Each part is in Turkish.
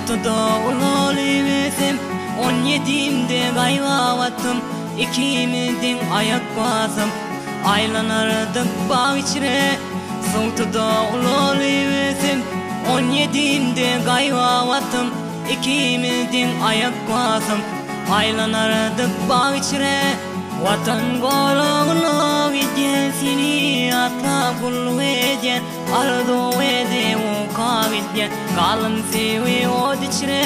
Ortada olalıyım 17'imde gayvavatım, ikimizin ayak basım aylanardık bağ içine. Ortada olalıyım 17'imde gayvavatım, ikimizin ayak basım aylanardık bağ içine. Vatan gorogunu vidyen seni atla kullu edyen, ardo ede uka vidyen kalın sevi od içine.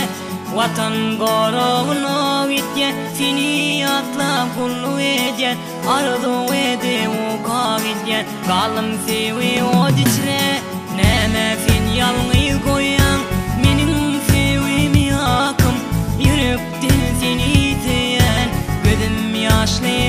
Vatan gorogunu vidyen seni atla kullu edyen, ardo ede uka vidyen kalın sevi od içine. Neme sen yalnız koyan menin sevimi yakım, yürekten seni iteyen gözüm yaşlı